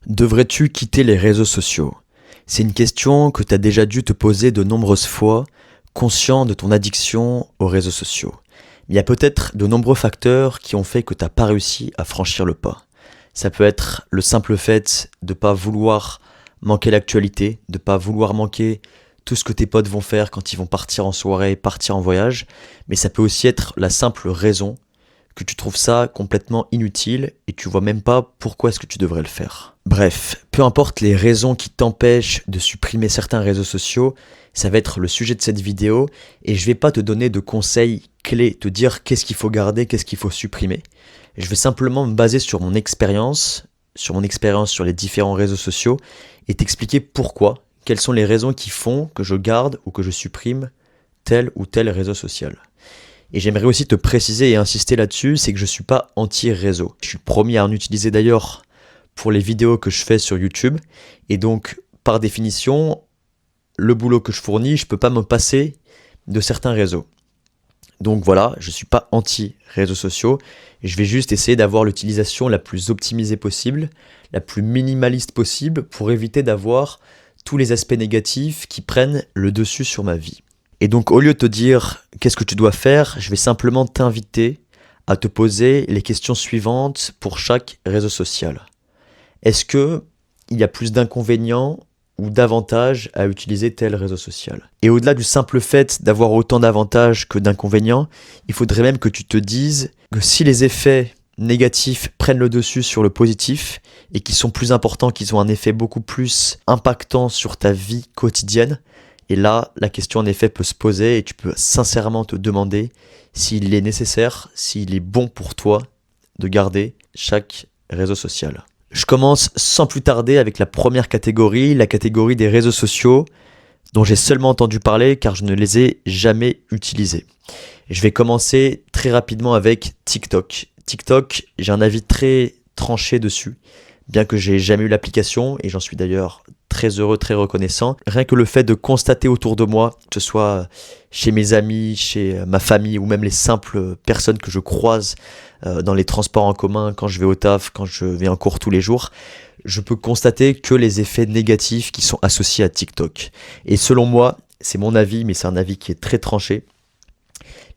Devrais-tu quitter les réseaux sociaux? C'est une question que tu as déjà dû te poser de nombreuses fois, conscient de ton addiction aux réseaux sociaux. Il y a peut-être de nombreux facteurs qui ont fait que tu n'as pas réussi à franchir le pas. Ça peut être le simple fait de ne pas vouloir manquer l'actualité, de ne pas vouloir manquer tout ce que tes potes vont faire quand ils vont partir en soirée, partir en voyage, mais ça peut aussi être la simple raison que tu trouves ça complètement inutile et tu vois même pas pourquoi est-ce que tu devrais le faire. Bref, peu importe les raisons qui t'empêchent de supprimer certains réseaux sociaux, ça va être le sujet de cette vidéo et je vais pas te donner de conseils clés, te dire qu'est-ce qu'il faut garder, qu'est-ce qu'il faut supprimer. Je vais simplement me baser sur mon expérience sur les différents réseaux sociaux et t'expliquer pourquoi, quelles sont les raisons qui font que je garde ou que je supprime tel ou tel réseau social. Et j'aimerais aussi te préciser et insister là-dessus, c'est que je ne suis pas anti-réseau. Je suis le premier à en utiliser d'ailleurs pour les vidéos que je fais sur YouTube. Et donc, par définition, le boulot que je fournis, je ne peux pas me passer de certains réseaux. Donc voilà, je ne suis pas anti-réseaux sociaux. Je vais juste essayer d'avoir l'utilisation la plus optimisée possible, la plus minimaliste possible pour éviter d'avoir tous les aspects négatifs qui prennent le dessus sur ma vie. Et donc au lieu de te dire qu'est-ce que tu dois faire, je vais simplement t'inviter à te poser les questions suivantes pour chaque réseau social. Est-ce qu'il y a plus d'inconvénients ou d'avantages à utiliser tel réseau social? Et au-delà du simple fait d'avoir autant d'avantages que d'inconvénients, il faudrait même que tu te dises que si les effets négatifs prennent le dessus sur le positif et qui sont plus importants, qu'ils ont un effet beaucoup plus impactant sur ta vie quotidienne, et là, la question en effet peut se poser et tu peux sincèrement te demander s'il est nécessaire, s'il est bon pour toi de garder chaque réseau social. Je commence sans plus tarder avec la première catégorie, la catégorie des réseaux sociaux dont j'ai seulement entendu parler car je ne les ai jamais utilisés. Je vais commencer très rapidement avec TikTok. TikTok, j'ai un avis très tranché dessus, bien que j'ai jamais eu l'application et j'en suis d'ailleurs très heureux, très reconnaissant. Rien que le fait de constater autour de moi, que ce soit chez mes amis, chez ma famille ou même les simples personnes que je croise dans les transports en commun, quand je vais au taf, quand je vais en cours tous les jours, je peux constater que les effets négatifs qui sont associés à TikTok. Et selon moi, c'est mon avis, mais c'est un avis qui est très tranché,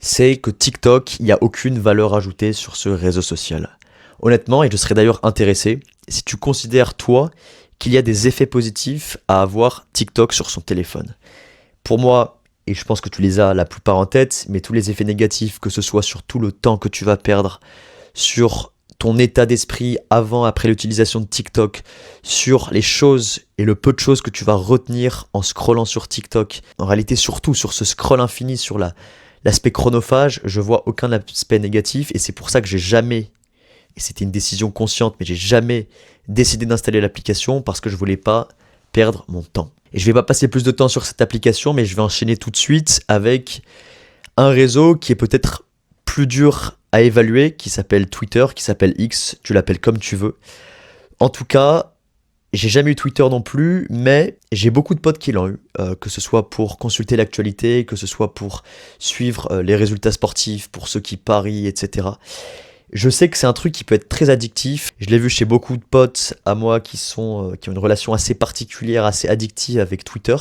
c'est que TikTok, il n'y a aucune valeur ajoutée sur ce réseau social. Honnêtement, et je serais d'ailleurs intéressé, si tu considères toi qu'il y a des effets positifs à avoir TikTok sur son téléphone. Pour moi, et je pense que tu les as la plupart en tête, mais tous les effets négatifs, que ce soit sur tout le temps que tu vas perdre, sur ton état d'esprit avant, après l'utilisation de TikTok, sur les choses et le peu de choses que tu vas retenir en scrollant sur TikTok, en réalité surtout sur ce scroll infini, sur l'aspect chronophage, je vois aucun aspect négatif et c'est pour ça que j'ai jamais, et c'était une décision consciente, mais j'ai jamais décidé d'installer l'application parce que je voulais pas perdre mon temps. Et je vais pas passer plus de temps sur cette application, mais je vais enchaîner tout de suite avec un réseau qui est peut-être plus dur à évaluer, qui s'appelle Twitter, qui s'appelle X, tu l'appelles comme tu veux. En tout cas, j'ai jamais eu Twitter non plus, mais j'ai beaucoup de potes qui l'ont eu, que ce soit pour consulter l'actualité, que ce soit pour suivre les résultats sportifs, pour ceux qui parient, etc. Je sais que c'est un truc qui peut être très addictif. Je l'ai vu chez beaucoup de potes à moi qui ont une relation assez particulière, assez addictive avec Twitter.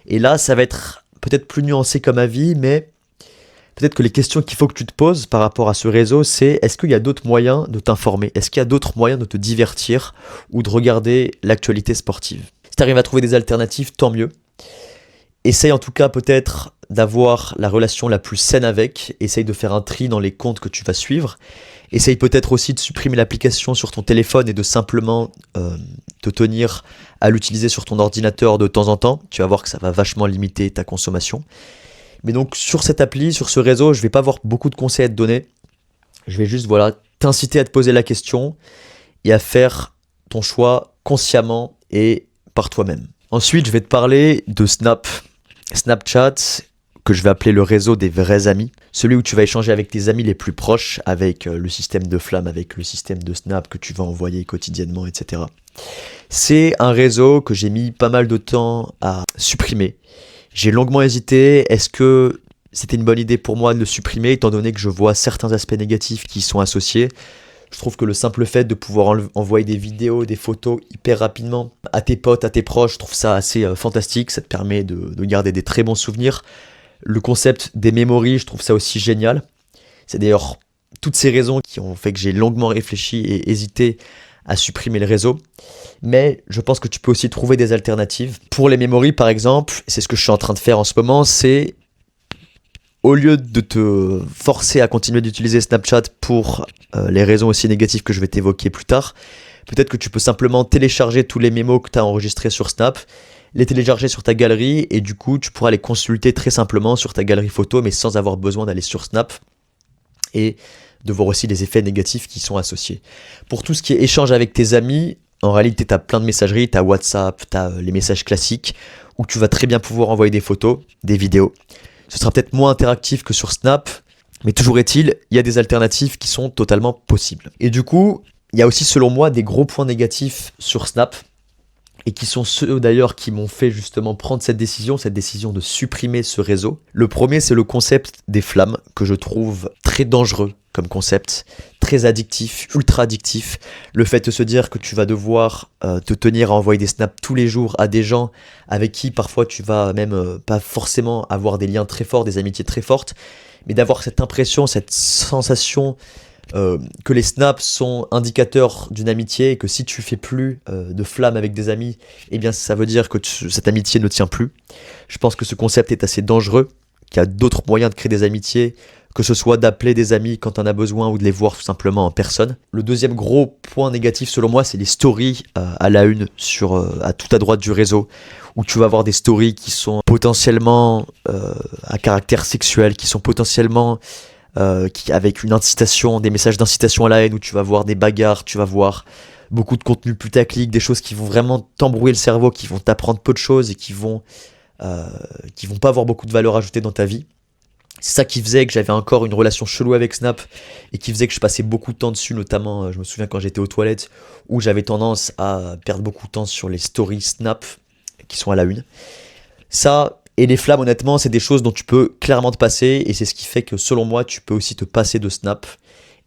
Et là, ça va être peut-être plus nuancé comme avis, mais peut-être que les questions qu'il faut que tu te poses par rapport à ce réseau, c'est est-ce qu'il y a d'autres moyens de t'informer? Est-ce qu'il y a d'autres moyens de te divertir ou de regarder l'actualité sportive? Si tu arrives à trouver des alternatives, tant mieux. Essaye en tout cas peut-être d'avoir la relation la plus saine avec. Essaye de faire un tri dans les comptes que tu vas suivre. Essaye peut-être aussi de supprimer l'application sur ton téléphone et de simplement te tenir à l'utiliser sur ton ordinateur de temps en temps. Tu vas voir que ça va vachement limiter ta consommation. Mais donc sur cette appli, sur ce réseau, je ne vais pas avoir beaucoup de conseils à te donner. Je vais juste t'inciter à te poser la question et à faire ton choix consciemment et par toi-même. Ensuite, je vais te parler de Snapchat, que je vais appeler le réseau des vrais amis. Celui où tu vas échanger avec tes amis les plus proches, avec le système de flamme, avec le système de Snap que tu vas envoyer quotidiennement, etc. C'est un réseau que j'ai mis pas mal de temps à supprimer. J'ai longuement hésité, est-ce que c'était une bonne idée pour moi de le supprimer, étant donné que je vois certains aspects négatifs qui y sont associés? Je trouve que le simple fait de pouvoir envoyer des vidéos, des photos hyper rapidement à tes potes, à tes proches, je trouve ça assez fantastique. Ça te permet de garder des très bons souvenirs. Le concept des memories, je trouve ça aussi génial. C'est d'ailleurs toutes ces raisons qui ont fait que j'ai longuement réfléchi et hésité à supprimer le réseau. Mais je pense que tu peux aussi trouver des alternatives. Pour les memories, par exemple, c'est ce que je suis en train de faire en ce moment, c'est au lieu de te forcer à continuer d'utiliser Snapchat pour les raisons aussi négatives que je vais t'évoquer plus tard, peut-être que tu peux simplement télécharger tous les mémos que tu as enregistrés sur Snap, les télécharger sur ta galerie et du coup tu pourras les consulter très simplement sur ta galerie photo mais sans avoir besoin d'aller sur Snap et de voir aussi les effets négatifs qui sont associés. Pour tout ce qui est échange avec tes amis, en réalité tu as plein de messageries, tu as WhatsApp, tu as les messages classiques où tu vas très bien pouvoir envoyer des photos, des vidéos. Ce sera peut-être moins interactif que sur Snap, mais toujours est-il, il y a des alternatives qui sont totalement possibles. Et du coup, il y a aussi selon moi des gros points négatifs sur Snap, et qui sont ceux d'ailleurs qui m'ont fait justement prendre cette décision de supprimer ce réseau. Le premier, c'est le concept des flammes, que je trouve très dangereux comme concept, très addictif, ultra addictif. Le fait de se dire que tu vas devoir te tenir à envoyer des snaps tous les jours à des gens avec qui parfois tu vas même pas forcément avoir des liens très forts, des amitiés très fortes, mais d'avoir cette impression, cette sensation que les snaps sont indicateurs d'une amitié et que si tu fais plus de flammes avec des amis, eh bien ça veut dire que cette amitié ne tient plus. Je pense que ce concept est assez dangereux, qu'il y a d'autres moyens de créer des amitiés, que ce soit d'appeler des amis quand on a besoin ou de les voir tout simplement en personne. Le deuxième gros point négatif selon moi, c'est les stories à la une à tout à droite du réseau, où tu vas avoir des stories qui sont potentiellement à caractère sexuel, qui sont potentiellement avec une incitation, des messages d'incitation à la haine où tu vas voir des bagarres, tu vas voir beaucoup de contenu putaclic, des choses qui vont vraiment t'embrouiller le cerveau, qui vont t'apprendre peu de choses et qui vont pas avoir beaucoup de valeur ajoutée dans ta vie. C'est ça qui faisait que j'avais encore une relation chelou avec Snap et qui faisait que je passais beaucoup de temps dessus, notamment je me souviens quand j'étais aux toilettes où j'avais tendance à perdre beaucoup de temps sur les stories Snap qui sont à la une. Ça et les flammes, honnêtement, c'est des choses dont tu peux clairement te passer et c'est ce qui fait que selon moi, tu peux aussi te passer de Snap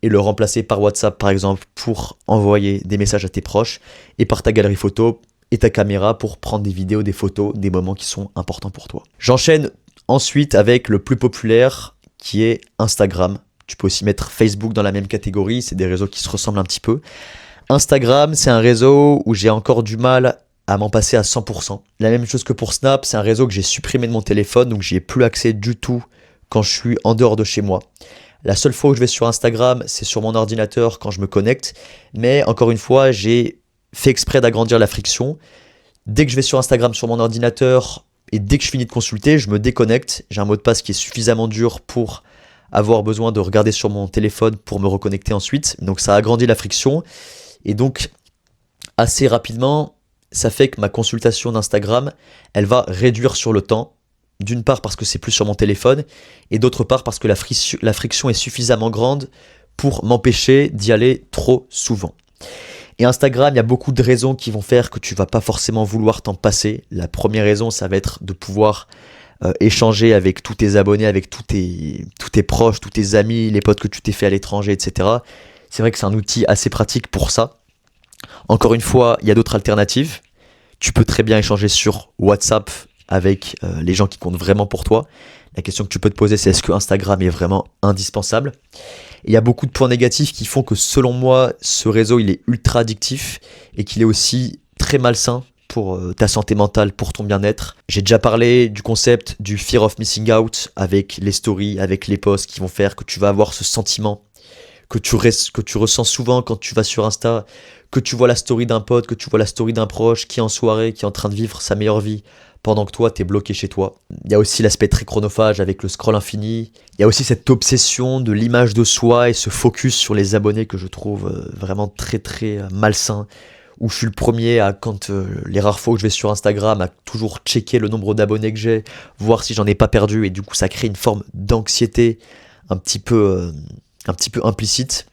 et le remplacer par WhatsApp par exemple pour envoyer des messages à tes proches et par ta galerie photo et ta caméra pour prendre des vidéos, des photos, des moments qui sont importants pour toi. J'enchaîne ensuite avec le plus populaire qui est Instagram. Tu peux aussi mettre Facebook dans la même catégorie, c'est des réseaux qui se ressemblent un petit peu. Instagram, c'est un réseau où j'ai encore du mal à m'en passer à 100%. La même chose que pour Snap, c'est un réseau que j'ai supprimé de mon téléphone, donc j'y ai plus accès du tout quand je suis en dehors de chez moi. La seule fois où je vais sur Instagram, c'est sur mon ordinateur quand je me connecte, mais encore une fois, j'ai fait exprès d'agrandir la friction. Dès que je vais sur Instagram sur mon ordinateur, et dès que je finis de consulter, je me déconnecte. J'ai un mot de passe qui est suffisamment dur pour avoir besoin de regarder sur mon téléphone pour me reconnecter ensuite. Donc ça agrandit la friction. Et donc, assez rapidement, ça fait que ma consultation d'Instagram, elle va réduire sur le temps. D'une part parce que c'est plus sur mon téléphone, et d'autre part parce que la friction est suffisamment grande pour m'empêcher d'y aller trop souvent. Et Instagram, il y a beaucoup de raisons qui vont faire que tu vas pas forcément vouloir t'en passer. La première raison, ça va être de pouvoir échanger avec tous tes abonnés, avec tous tes proches, tous tes amis, les potes que tu t'es fait à l'étranger, etc. C'est vrai que c'est un outil assez pratique pour ça. Encore une fois, il y a d'autres alternatives. Tu peux très bien échanger sur WhatsApp avec les gens qui comptent vraiment pour toi. La question que tu peux te poser, c'est est-ce que Instagram est vraiment indispensable ? Il y a beaucoup de points négatifs qui font que selon moi, ce réseau, il est ultra addictif et qu'il est aussi très malsain pour ta santé mentale, pour ton bien-être. J'ai déjà parlé du concept du fear of missing out avec les stories, avec les posts qui vont faire que tu vas avoir ce sentiment que tu ressens souvent quand tu vas sur Insta, que tu vois la story d'un pote, que tu vois la story d'un proche qui est en soirée, qui est en train de vivre sa meilleure vie pendant que toi, t'es bloqué chez toi. Il y a aussi l'aspect très chronophage avec le scroll infini. Il y a aussi cette obsession de l'image de soi et ce focus sur les abonnés que je trouve vraiment très très malsain. Où je suis le premier à, quand les rares fois où je vais sur Instagram, à toujours checker le nombre d'abonnés que j'ai, voir si j'en ai pas perdu. Et du coup, ça crée une forme d'anxiété un petit peu implicite.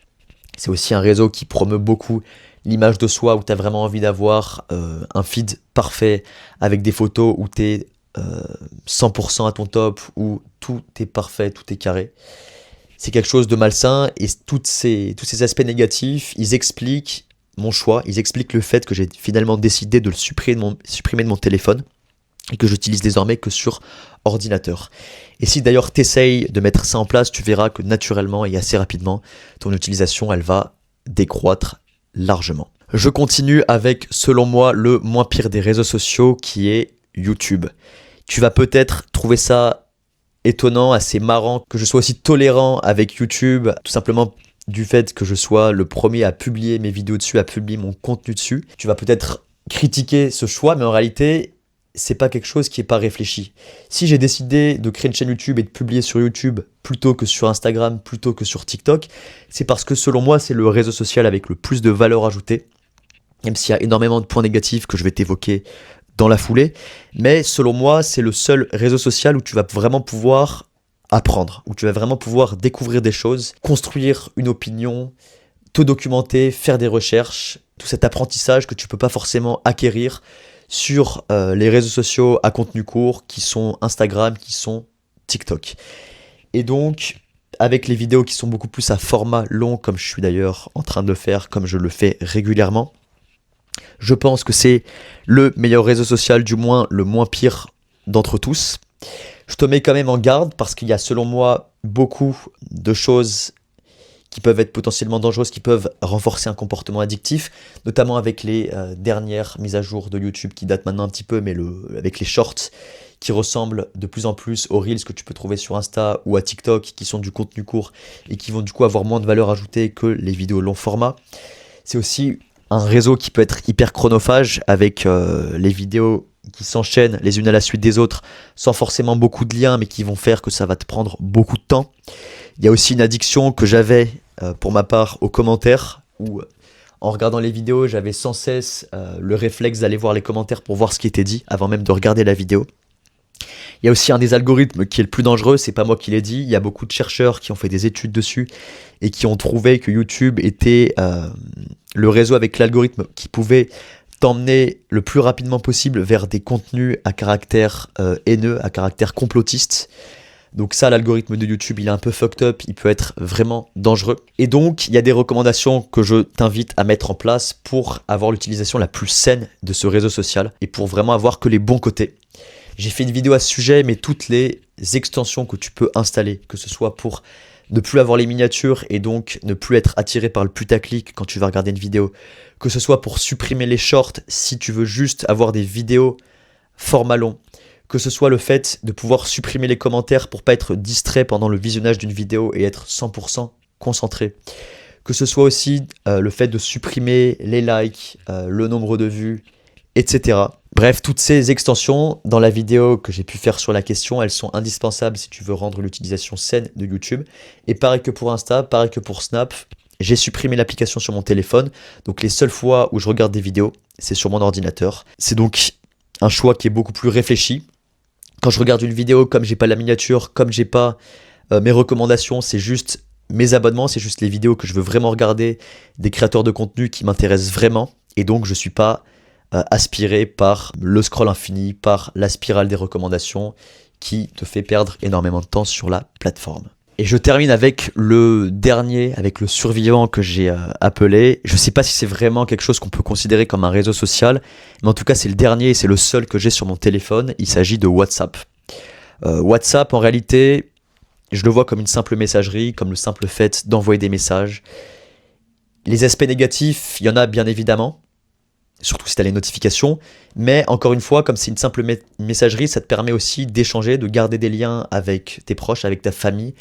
C'est aussi un réseau qui promeut beaucoup l'image de soi où tu as vraiment envie d'avoir un feed parfait avec des photos où tu es 100% à ton top, où tout est parfait, tout est carré. c'est quelque chose de malsain et tous ces aspects négatifs, ils expliquent mon choix, ils expliquent le fait que j'ai finalement décidé de le supprimer de mon téléphone et que j'utilise désormais que sur ordinateur. Et si d'ailleurs tu essayes de mettre ça en place, tu verras que naturellement et assez rapidement, ton utilisation, elle va décroître largement. Je continue avec, selon moi, le moins pire des réseaux sociaux qui est YouTube. Tu vas peut-être trouver ça étonnant, assez marrant que je sois aussi tolérant avec YouTube, tout simplement du fait que je sois le premier à publier mes vidéos dessus, à publier mon contenu dessus. Tu vas peut-être critiquer ce choix, mais en réalité, c'est pas quelque chose qui est pas réfléchi. Si j'ai décidé de créer une chaîne YouTube et de publier sur YouTube plutôt que sur Instagram, plutôt que sur TikTok, c'est parce que selon moi, c'est le réseau social avec le plus de valeur ajoutée, même s'il y a énormément de points négatifs que je vais t'évoquer dans la foulée. Mais selon moi, c'est le seul réseau social où tu vas vraiment pouvoir apprendre, où tu vas vraiment pouvoir découvrir des choses, construire une opinion, te documenter, faire des recherches, tout cet apprentissage que tu peux pas forcément acquérir sur les réseaux sociaux à contenu court qui sont Instagram, qui sont TikTok. Et donc, avec les vidéos qui sont beaucoup plus à format long, comme je suis d'ailleurs en train de le faire, comme je le fais régulièrement, je pense que c'est le meilleur réseau social, du moins le moins pire d'entre tous. Je te mets quand même en garde parce qu'il y a selon moi beaucoup de choses qui peuvent être potentiellement dangereuses, qui peuvent renforcer un comportement addictif, notamment avec les dernières mises à jour de YouTube qui datent maintenant un petit peu, mais avec les shorts qui ressemblent de plus en plus aux Reels que tu peux trouver sur Insta ou à TikTok, qui sont du contenu court et qui vont du coup avoir moins de valeur ajoutée que les vidéos long format. C'est aussi un réseau qui peut être hyper chronophage avec les vidéos qui s'enchaînent les unes à la suite des autres sans forcément beaucoup de liens mais qui vont faire que ça va te prendre beaucoup de temps. Il y a aussi une addiction que j'avais pour ma part aux commentaires où en regardant les vidéos j'avais sans cesse le réflexe d'aller voir les commentaires pour voir ce qui était dit avant même de regarder la vidéo. Il y a aussi un des algorithmes qui est le plus dangereux, c'est pas moi qui l'ai dit, il y a beaucoup de chercheurs qui ont fait des études dessus et qui ont trouvé que YouTube était le réseau avec l'algorithme qui pouvait t'emmener le plus rapidement possible vers des contenus à caractère haineux, à caractère complotiste. Donc ça, l'algorithme de YouTube, il est un peu fucked up, il peut être vraiment dangereux. Et donc, il y a des recommandations que je t'invite à mettre en place pour avoir l'utilisation la plus saine de ce réseau social et pour vraiment avoir que les bons côtés. J'ai fait une vidéo à ce sujet, mais toutes les extensions que tu peux installer, que ce soit pour ne plus avoir les miniatures et donc ne plus être attiré par le putaclic quand tu vas regarder une vidéo, que ce soit pour supprimer les shorts si tu veux juste avoir des vidéos format long, que ce soit le fait de pouvoir supprimer les commentaires pour pas être distrait pendant le visionnage d'une vidéo et être 100% concentré, que ce soit aussi le fait de supprimer les likes, le nombre de vues, etc. Bref, toutes ces extensions dans la vidéo que j'ai pu faire sur la question, elles sont indispensables si tu veux rendre l'utilisation saine de YouTube. Et pareil que pour Insta, pareil que pour Snap, j'ai supprimé l'application sur mon téléphone. Donc les seules fois où je regarde des vidéos, c'est sur mon ordinateur. C'est donc un choix qui est beaucoup plus réfléchi. Quand je regarde une vidéo, comme j'ai pas la miniature, comme j'ai pas mes recommandations, c'est juste mes abonnements, c'est juste les vidéos que je veux vraiment regarder, des créateurs de contenu qui m'intéressent vraiment. Et donc je suis pas aspiré par le scroll infini, par la spirale des recommandations qui te fait perdre énormément de temps sur la plateforme. Et je termine avec le dernier, avec le survivant que j'ai appelé. Je ne sais pas si c'est vraiment quelque chose qu'on peut considérer comme un réseau social, mais en tout cas c'est le dernier et c'est le seul que j'ai sur mon téléphone. Il s'agit de WhatsApp. WhatsApp en réalité, je le vois comme une simple messagerie, comme le simple fait d'envoyer des messages. Les aspects négatifs, il y en a bien évidemment. Surtout si tu as les notifications, mais encore une fois, comme c'est une simple messagerie, ça te permet aussi d'échanger, de garder des liens avec tes proches, avec ta famille.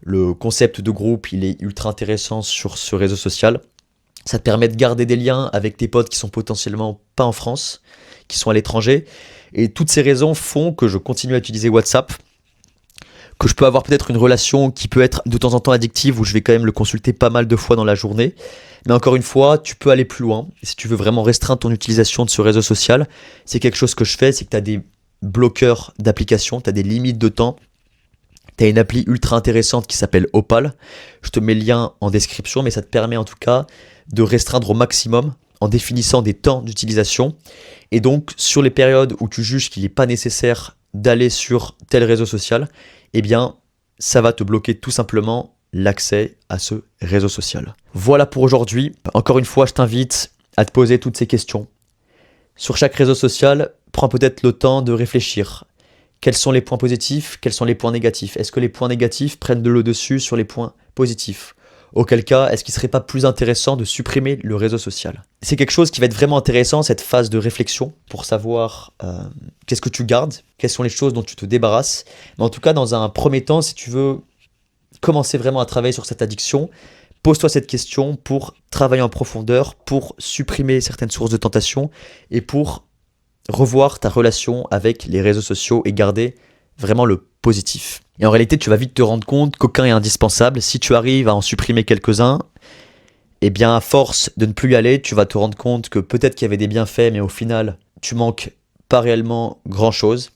Le concept de groupe, il est ultra intéressant sur ce réseau social. Ça te permet de garder des liens avec tes potes qui sont potentiellement pas en France, qui sont à l'étranger. Et toutes ces raisons font que je continue à utiliser WhatsApp, que je peux avoir peut-être une relation qui peut être de temps en temps addictive, où je vais quand même le consulter pas mal de fois dans la journée. Mais encore une fois, tu peux aller plus loin. Si tu veux vraiment restreindre ton utilisation de ce réseau social, c'est quelque chose que je fais, c'est que tu as des bloqueurs d'applications, tu as des limites de temps. Tu as une appli ultra intéressante qui s'appelle Opal. Je te mets le lien en description, mais ça te permet en tout cas de restreindre au maximum en définissant des temps d'utilisation. Et donc, sur les périodes où tu juges qu'il n'est pas nécessaire d'aller sur tel réseau social, eh bien, ça va te bloquer tout simplement l'accès à ce réseau social. Voilà pour aujourd'hui. Encore une fois, je t'invite à te poser toutes ces questions. Sur chaque réseau social, prends peut-être le temps de réfléchir. Quels sont les points positifs? Quels sont les points négatifs? Est-ce que les points négatifs prennent le dessus sur les points positifs? Auquel cas, est-ce qu'il ne serait pas plus intéressant de supprimer le réseau social? C'est quelque chose qui va être vraiment intéressant, cette phase de réflexion, pour savoir qu'est-ce que tu gardes, quelles sont les choses dont tu te débarrasses. Mais en tout cas, dans un premier temps, si tu veux commencer vraiment à travailler sur cette addiction, pose-toi cette question pour travailler en profondeur, pour supprimer certaines sources de tentation et pour revoir ta relation avec les réseaux sociaux et garder vraiment le positif. Et en réalité, tu vas vite te rendre compte qu'aucun est indispensable. Si tu arrives à en supprimer quelques-uns, eh bien, à force de ne plus y aller, tu vas te rendre compte que peut-être qu'il y avait des bienfaits, mais au final, tu manques pas réellement grand-chose.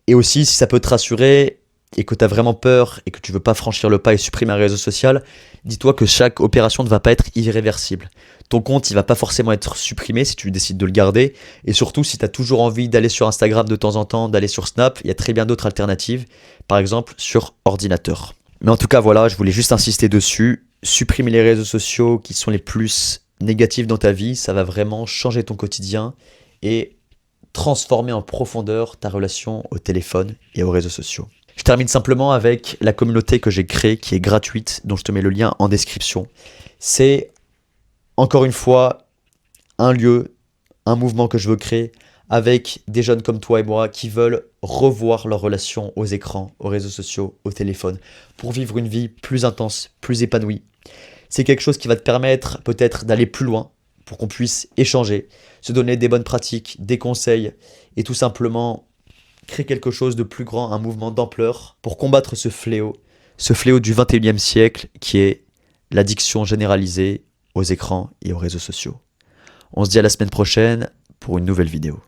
Et aussi, si ça peut te rassurer et que tu as vraiment peur et que tu veux pas franchir le pas et supprimer un réseau social, dis-toi que chaque opération ne va pas être irréversible. Ton compte, il va pas forcément être supprimé si tu décides de le garder. Et surtout, si tu as toujours envie d'aller sur Instagram de temps en temps, d'aller sur Snap, il y a très bien d'autres alternatives, par exemple sur ordinateur. Mais en tout cas, voilà, je voulais juste insister dessus. Supprimer les réseaux sociaux qui sont les plus négatifs dans ta vie, ça va vraiment changer ton quotidien et transformer en profondeur ta relation au téléphone et aux réseaux sociaux. Je termine simplement avec la communauté que j'ai créée, qui est gratuite, dont je te mets le lien en description. C'est, encore une fois, un lieu, un mouvement que je veux créer avec des jeunes comme toi et moi qui veulent revoir leur relation aux écrans, aux réseaux sociaux, au téléphone, pour vivre une vie plus intense, plus épanouie. C'est quelque chose qui va te permettre peut-être d'aller plus loin, pour qu'on puisse échanger, se donner des bonnes pratiques, des conseils, et tout simplement créer quelque chose de plus grand, un mouvement d'ampleur, pour combattre ce fléau du 21e siècle qui est l'addiction généralisée aux écrans et aux réseaux sociaux. On se dit à la semaine prochaine pour une nouvelle vidéo.